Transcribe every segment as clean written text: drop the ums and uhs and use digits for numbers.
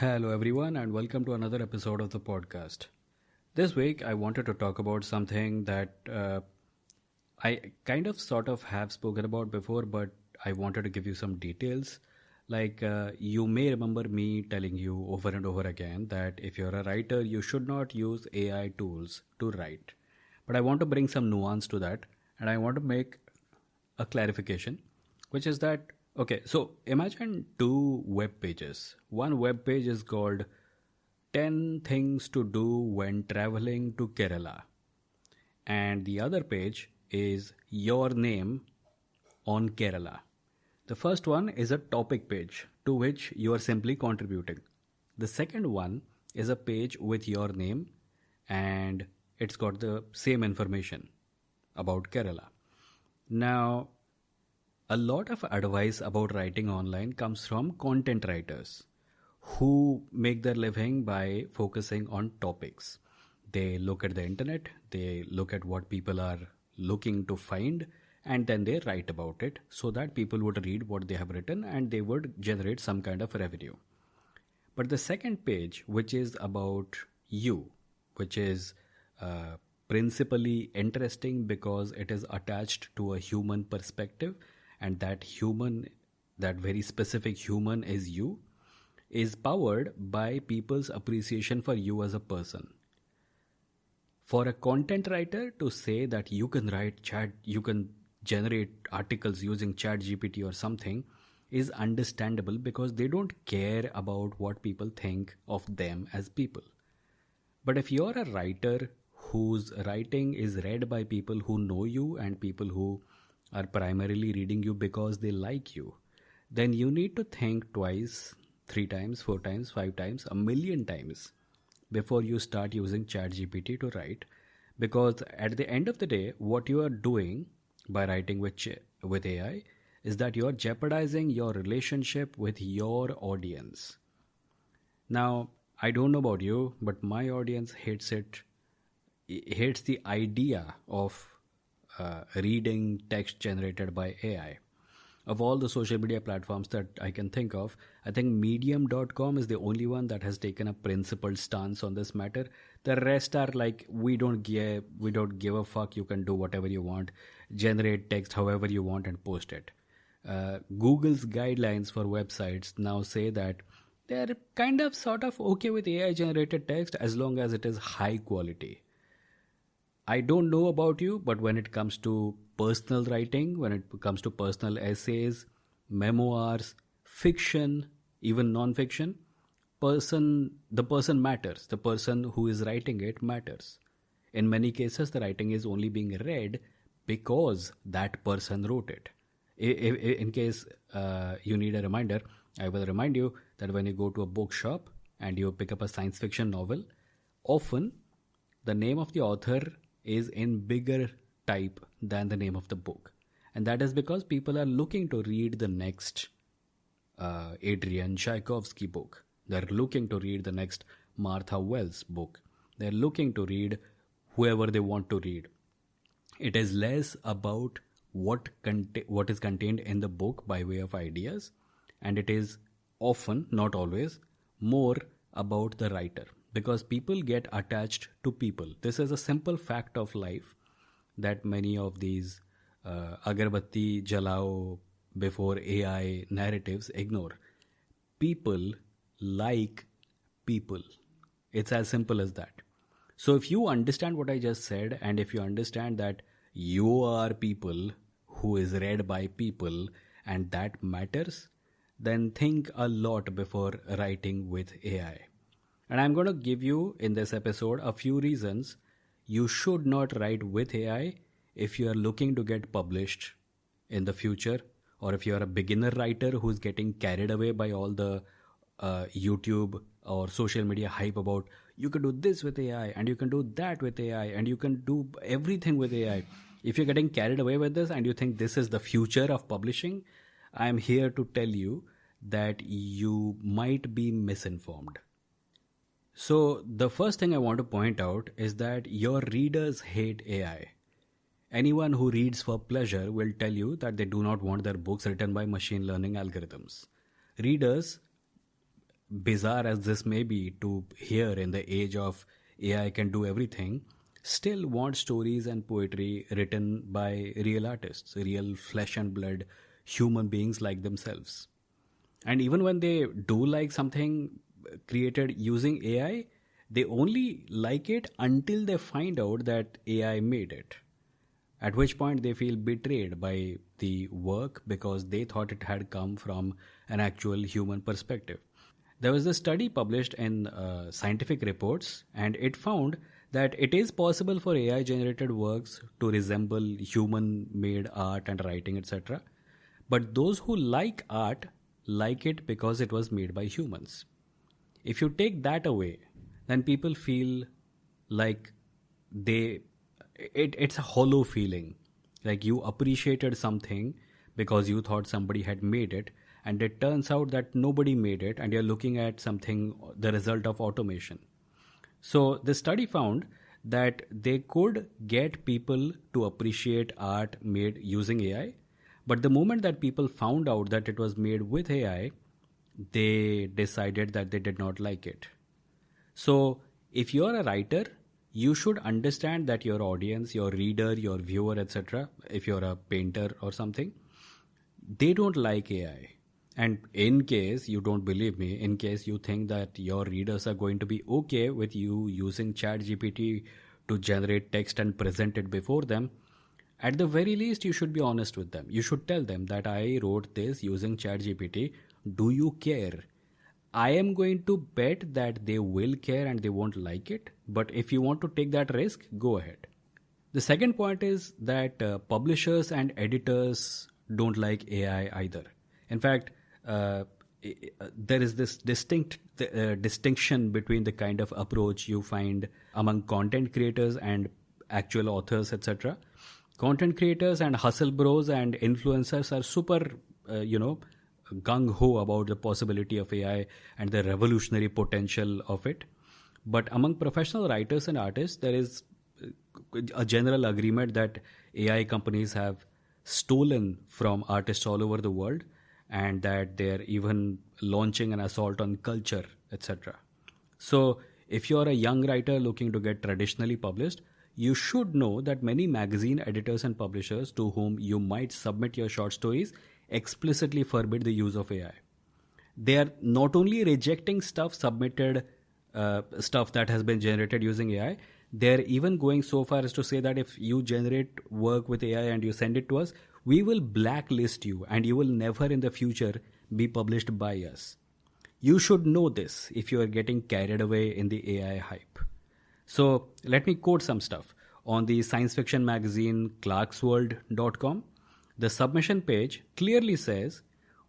Hello, everyone, and welcome to another episode of the podcast. This week, I wanted to talk about something that I kind of sort of have spoken about before, but I wanted to give you some details. You may remember me telling you over and over again that if you're a writer, you should not use AI tools to write. But I want to bring some nuance to that, and I want to make a clarification, which is that okay, so imagine two web pages. One web page is called 10 Things to Do When Traveling to Kerala, and the other page is Your Name on Kerala. The first one is a topic page to which you are simply contributing. The second one is a page with your name and it's got the same information about Kerala. Now, a lot of advice about writing online comes from content writers who make their living by focusing on topics. They look at the internet, they look at what people are looking to find, and then they write about it so that people would read what they have written and they would generate some kind of revenue. But the second page, which is about you, which is principally interesting because it is attached to a human perspective, and that very specific human is you, is powered by people's appreciation for you as a person. For a content writer to say that you can generate articles using chat GPT or something is understandable because they don't care about what people think of them as people. But if you're a writer whose writing is read by people who know you and people who are primarily reading you because they like you, then you need to think twice, 3 times, 4 times, 5 times, a million times before you start using ChatGPT to write. Because at the end of the day, what you are doing by writing with AI is that you are jeopardizing your relationship with your audience. Now, I don't know about you, but my audience hates the idea of reading text generated by AI. Of all the social media platforms that I can think of, I think medium.com is the only one that has taken a principled stance on this matter. The rest are like, we don't give a fuck, you can do whatever you want, generate text however you want and post it. Google's guidelines for websites now say that they're kind of sort of okay with AI generated text as long as it is high quality. I don't know about you, but when it comes to personal writing, when it comes to personal essays, memoirs, fiction, even non-fiction, the person matters. The person who is writing it matters. In many cases, the writing is only being read because that person wrote it. In case you need a reminder, I will remind you that when you go to a bookshop and you pick up a science fiction novel, often the name of the author is in bigger type than the name of the book. And that is because people are looking to read the next Adrian Tchaikovsky book. They're looking to read the next Martha Wells book. They're looking to read whoever they want to read. It is less about what is contained in the book by way of ideas, and it is often, not always, more about the writer. Because people get attached to people. This is a simple fact of life that many of these agarbatti jalao before AI narratives ignore. People like people. It's as simple as that. So if you understand what I just said, and if you understand that you are people who is read by people and that matters, then think a lot before writing with AI. And I'm going to give you in this episode a few reasons you should not write with AI if you are looking to get published in the future, or if you are a beginner writer who's getting carried away by all the YouTube or social media hype about you can do this with AI and you can do that with AI and you can do everything with AI. If you're getting carried away with this and you think this is the future of publishing, I'm here to tell you that you might be misinformed. So the first thing I want to point out is that your readers hate AI. Anyone who reads for pleasure will tell you that they do not want their books written by machine learning algorithms. Readers bizarre as this may be to hear in the age of AI can do everything, still want stories and poetry written by real artists, real flesh and blood human beings like themselves. And even when they do like something created using AI, they only like it until they find out that AI made it. At which point they feel betrayed by the work because they thought it had come from an actual human perspective. There was a study published in Scientific Reports, and it found that it is possible for AI generated works to resemble human made art and writing, etc. But those who like art like it because it was made by humans. If you take that away, then people feel like it's a hollow feeling, like you appreciated something because you thought somebody had made it, and it turns out that nobody made it, and you're looking at something, the result of automation. So the study found that they could get people to appreciate art made using AI, but the moment that people found out that it was made with AI, they decided that they did not like it. So if you're a writer, you should understand that your audience, your reader, your viewer, etc., if you're a painter or something, they don't like AI. And in case you don't believe me, in case you think that your readers are going to be okay with you using ChatGPT to generate text and present it before them, at the very least, you should be honest with them. You should tell them that I wrote this using ChatGPT. Do you care? I am going to bet that they will care and they won't like it. But if you want to take that risk, go ahead. The second point is that publishers and editors don't like AI either. In fact, there is this distinction between the kind of approach you find among content creators and actual authors, etc. Content creators and hustle bros and influencers are super, gung-ho about the possibility of AI and the revolutionary potential of it. But among professional writers and artists, there is a general agreement that AI companies have stolen from artists all over the world, and that they're even launching an assault on culture, etc. So if you're a young writer looking to get traditionally published, you should know that many magazine editors and publishers to whom you might submit your short stories explicitly forbid the use of AI. They are not only rejecting stuff that has been generated using AI, they're even going so far as to say that if you generate work with AI and you send it to us, we will blacklist you and you will never in the future be published by us. You should know this if you are getting carried away in the AI hype. So let me quote some stuff. On the science fiction magazine clarksworld.com, the submission page clearly says,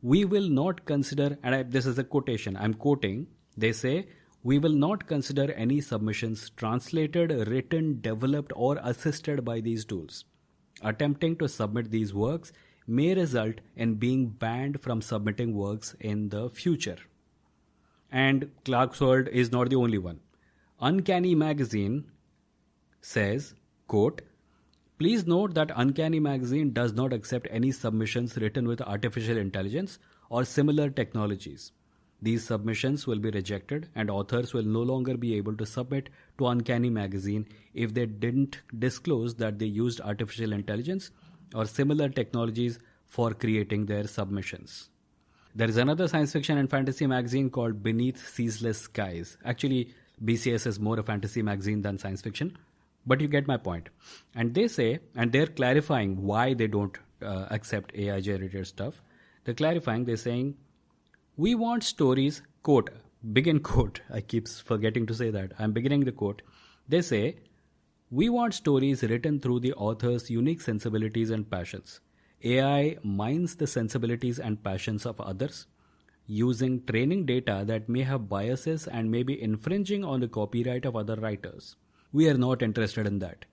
we will not consider, and this is a quotation, I'm quoting, they say, we will not consider any submissions translated, written, developed, or assisted by these tools. Attempting to submit these works may result in being banned from submitting works in the future. And Clarksworld is not the only one. Uncanny Magazine says, quote, please note that Uncanny Magazine does not accept any submissions written with artificial intelligence or similar technologies. These submissions will be rejected and authors will no longer be able to submit to Uncanny Magazine if they didn't disclose that they used artificial intelligence or similar technologies for creating their submissions. There is another science fiction and fantasy magazine called Beneath Seasless Skies. Actually, BCS is more a fantasy magazine than science fiction, but you get my point. And they say, and they're clarifying why they don't accept AI generated stuff. They're clarifying, they're saying, we want stories, quote, begin quote, I keep forgetting to say that, I'm beginning the quote. They say, we want stories written through the author's unique sensibilities and passions. AI mines the sensibilities and passions of others, using training data that may have biases and may be infringing on the copyright of other writers. We are not interested in that.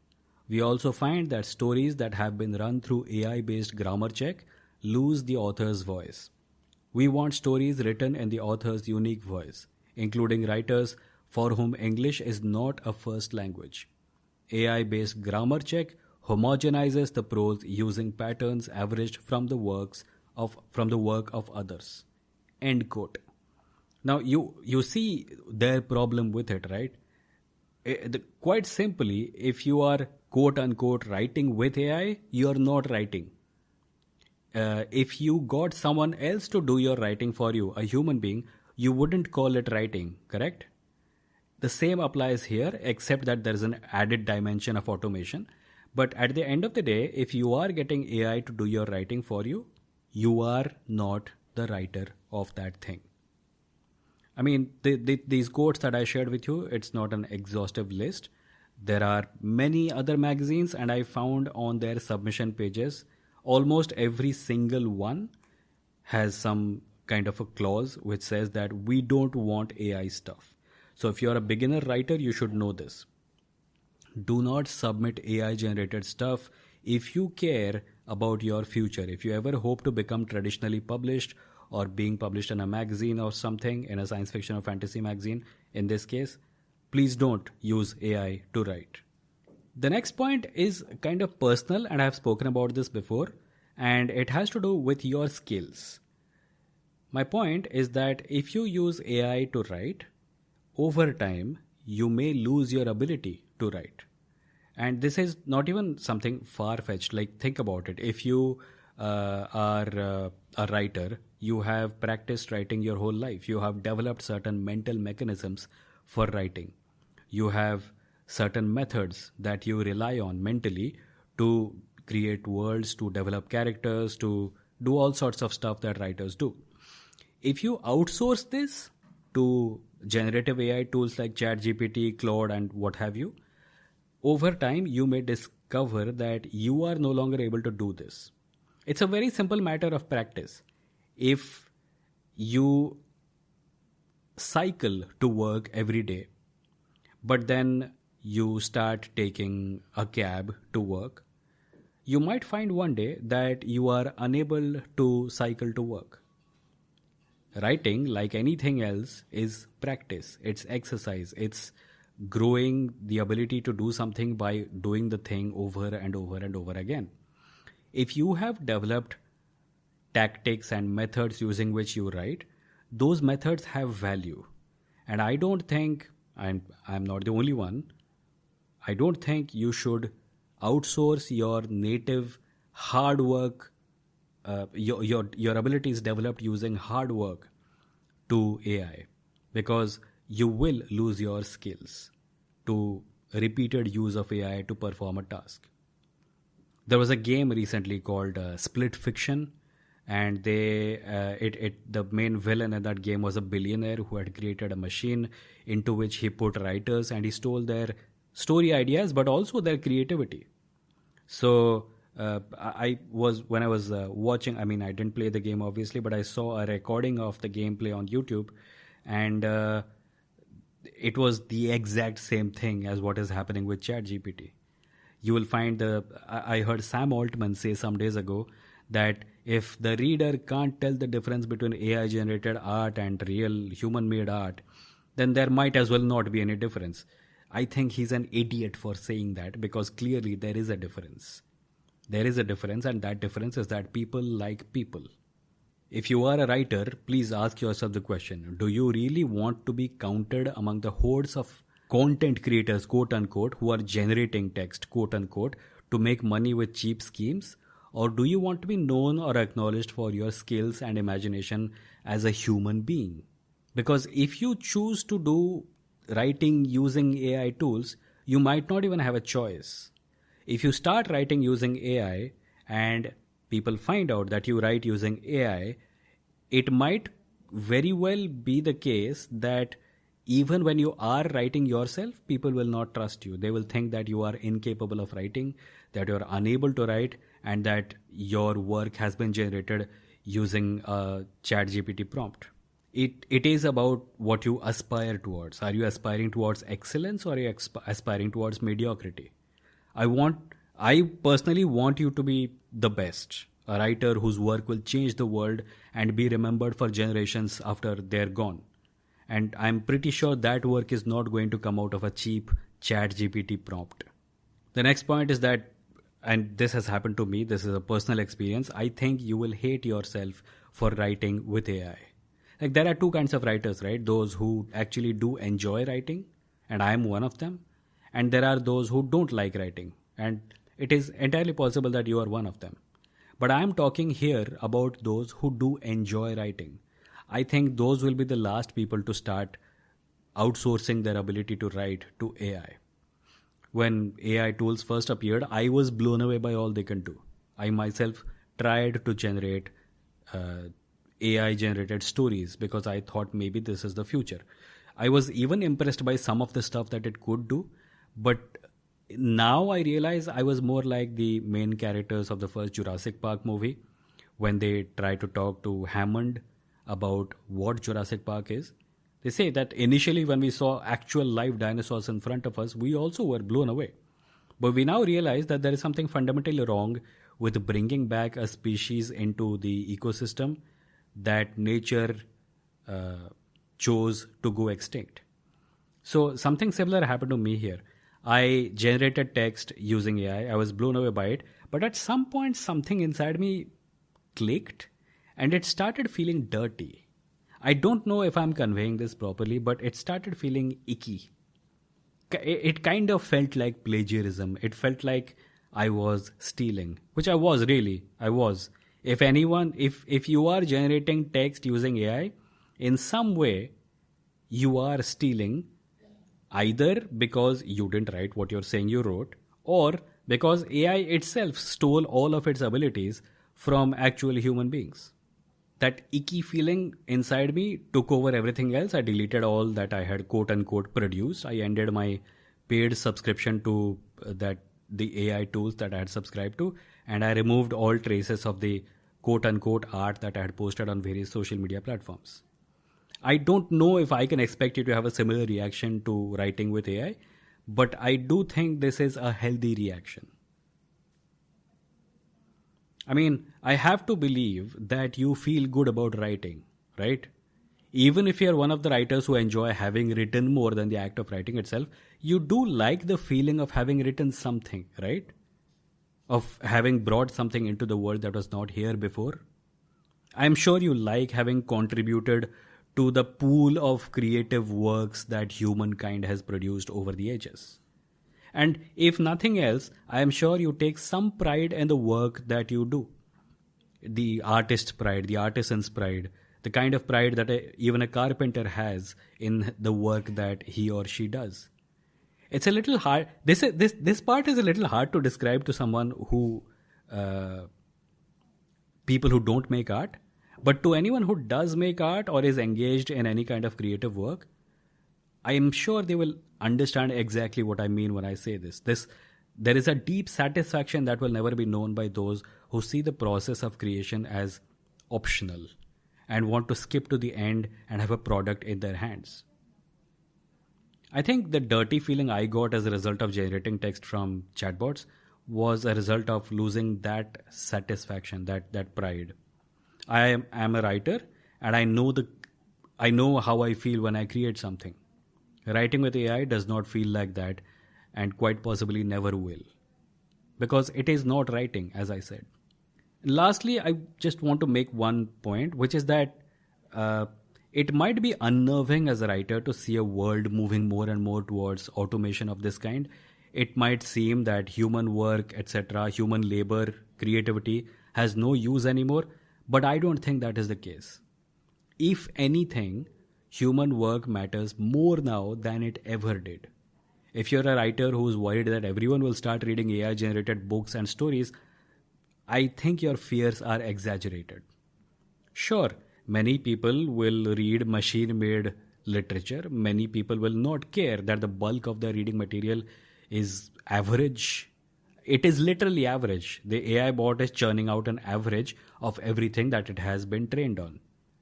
We also find that stories that have been run through AI-based grammar check lose the author's voice. We want stories written in the author's unique voice, including writers for whom English is not a first language. AI-based grammar check homogenizes the prose using patterns averaged from the work of others. End quote. Now you see their problem with it, right? Quite simply, if you are quote unquote writing with AI, you are not writing. If you got someone else to do your writing for you, a human being, you wouldn't call it writing, correct? The same applies here, except that there is an added dimension of automation. But at the end of the day, if you are getting AI to do your writing for you, you are not the writer of that thing. I mean, these quotes that I shared with you, it's not an exhaustive list. There are many other magazines, and I found on their submission pages, almost every single one has some kind of a clause which says that we don't want AI stuff. So if you're a beginner writer, you should know this. Do not submit AI generated stuff if you care about your future. If you ever hope to become traditionally published or being published in a magazine or something, in a science fiction or fantasy magazine, in this case, please don't use AI to write. The next point is kind of personal, and I have spoken about this before, and it has to do with your skills. My point is that if you use AI to write, over time, you may lose your ability to write. And this is not even something far-fetched. Like, think about it. If you are a writer, you have practiced writing your whole life. You have developed certain mental mechanisms for writing. You have certain methods that you rely on mentally to create worlds, to develop characters, to do all sorts of stuff that writers do. If you outsource this to generative AI tools like ChatGPT, Claude, and what have you, over time you may discover that you are no longer able to do this. It's a very simple matter of practice. If you cycle to work every day, but then you start taking a cab to work, you might find one day that you are unable to cycle to work. Writing, like anything else, is practice, it's exercise, it's growing the ability to do something by doing the thing over and over and over again. If you have developed tactics and methods using which you write, those methods have value. And I don't think, and I'm not the only one, I don't think you should outsource your native hard work, your abilities developed using hard work to AI, because you will lose your skills to repeated use of AI to perform a task. There was a game recently called Split Fiction, and the main villain in that game was a billionaire who had created a machine into which he put writers, and he stole their story ideas but also their creativity. So when I was watching, I mean, I didn't play the game obviously, but I saw a recording of the gameplay on YouTube, and it was the exact same thing as what is happening with ChatGPT. You will find I heard Sam Altman say some days ago that if the reader can't tell the difference between AI generated art and real human made art, then there might as well not be any difference. I think he's an idiot for saying that, because clearly there is a difference. There is a difference, and that difference is that people like people. If you are a writer, please ask yourself the question, do you really want to be counted among the hordes of content creators, quote unquote, who are generating text, quote unquote, to make money with cheap schemes? Or do you want to be known or acknowledged for your skills and imagination as a human being? Because if you choose to do writing using AI tools, you might not even have a choice. If you start writing using AI and people find out that you write using AI, it might very well be the case that even when you are writing yourself, people will not trust you. They will think that you are incapable of writing, that you are unable to write, and that your work has been generated using a ChatGPT prompt. It is about what you aspire towards. Are you aspiring towards excellence, or are you aspiring towards mediocrity? I personally want you to be the best, a writer whose work will change the world and be remembered for generations after they're gone. And I'm pretty sure that work is not going to come out of a cheap ChatGPT prompt. The next point is that, and this has happened to me, this is a personal experience, I think you will hate yourself for writing with AI. Like there are two kinds of writers, right? Those who actually do enjoy writing, and I am one of them. And there are those who don't like writing, and it is entirely possible that you are one of them. But I am talking here about those who do enjoy writing. I think those will be the last people to start outsourcing their ability to write to AI. When AI tools first appeared, I was blown away by all they can do. I myself tried to generate AI generated stories because I thought maybe this is the future. I was even impressed by some of the stuff that it could do, but now I realize I was more like the main characters of the first Jurassic Park movie when they try to talk to Hammond about what Jurassic Park is. They say that initially, when we saw actual live dinosaurs in front of us, we also were blown away. But we now realize that there is something fundamentally wrong with bringing back a species into the ecosystem that nature chose to go extinct. So, something similar happened to me here. I generated text using AI. I was blown away by it. But at some point, something inside me clicked and it started feeling dirty. I don't know if I'm conveying this properly, but it started feeling icky. It kind of felt like plagiarism. It felt like I was stealing, which I was really. I was. If you are generating text using AI, in some way, you are stealing either because you didn't write what you're saying you wrote, or because AI itself stole all of its abilities from actual human beings. That icky feeling inside me took over everything else. I deleted all that I had quote unquote produced. I ended my paid subscription to the AI tools that I had subscribed to, and I removed all traces of the quote unquote art that I had posted on various social media platforms. I don't know if I can expect you to have a similar reaction to writing with AI, but I do think this is a healthy reaction. I mean, I have to believe that you feel good about writing, right? Even if you're one of the writers who enjoy having written more than the act of writing itself, you do like the feeling of having written something, right? Of having brought something into the world that was not here before. I'm sure you like having contributed to the pool of creative works that humankind has produced over the ages. And if nothing else, I am sure you take some pride in the work that you do. The artist's pride, the artisan's pride, the kind of pride that even a carpenter has in the work that he or she does. It's a little hard. This part is a little hard to describe to someone who, people who don't make art. But to anyone who does make art or is engaged in any kind of creative work, I am sure they will understand exactly what I mean when I say this. There is a deep satisfaction that will never be known by those who see the process of creation as optional and want to skip to the end and have a product in their hands. I think the dirty feeling I got as a result of generating text from chatbots was a result of losing that satisfaction, that pride. I am a writer, and I know how I feel when I create something. Writing with AI does not feel like that, and quite possibly never will, because it is not writing, as I said. Lastly, I just want to make one point, which is that it might be unnerving as a writer to see a world moving more and more towards automation of this kind. It might seem that human work, etc., human labor, creativity has no use anymore, but I don't think that is the case. If anything, human work matters more now than it ever did. If you're a writer who's worried that everyone will start reading AI generated books and stories, I think your fears are exaggerated. Sure, many people will read machine made literature. Many people will not care that the bulk of the reading material is average. It is literally average. The AI bot is churning out an average of everything that it has been trained on.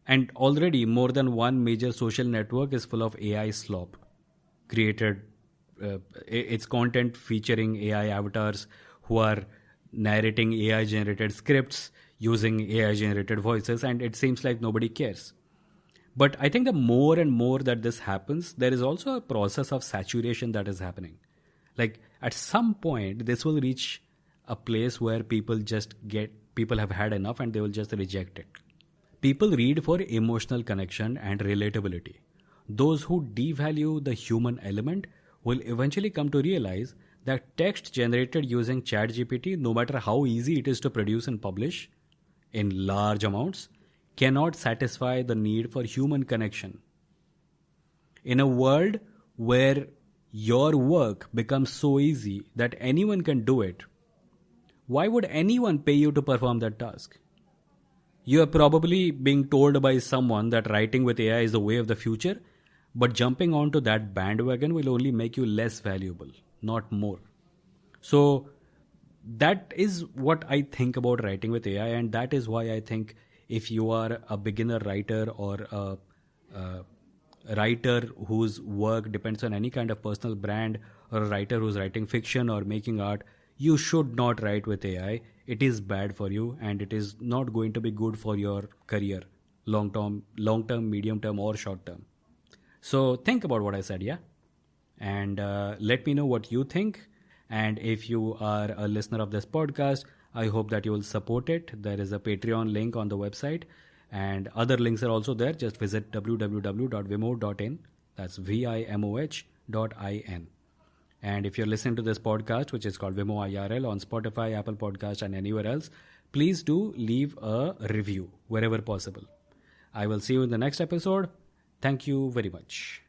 And already more than one major social network is full of AI slop. Created its content featuring AI avatars who are narrating AI generated scripts using AI generated voices, and it seems like nobody cares. But I think the more and more that this happens, there is also a process of saturation that is happening. Like at some point, this will reach a place where people have had enough and they will just reject it. People read for emotional connection and relatability. Those who devalue the human element will eventually come to realize that text generated using ChatGPT, no matter how easy it is to produce and publish in large amounts, cannot satisfy the need for human connection. In a world where your work becomes so easy that anyone can do it, why would anyone pay you to perform that task? You are probably being told by someone that writing with AI is the way of the future, but jumping onto that bandwagon will only make you less valuable, not more. So, that is what I think about writing with AI, and that is why I think if you are a beginner writer or a writer whose work depends on any kind of personal brand, or a writer who's writing fiction or making art, you should not write with AI. It is bad for you and it is not going to be good for your career, long term, medium term, or short term. So think about what I said, yeah? And let me know what you think. And if you are a listener of this podcast, I hope that you will support it. There is a Patreon link on the website, and other links are also there. Just visit www.vimoh.in. That's vimoh.in. And if you're listening to this podcast, which is called Vimoh IRL on Spotify, Apple Podcast, and anywhere else, please do leave a review wherever possible. I will see you in the next episode. Thank you very much.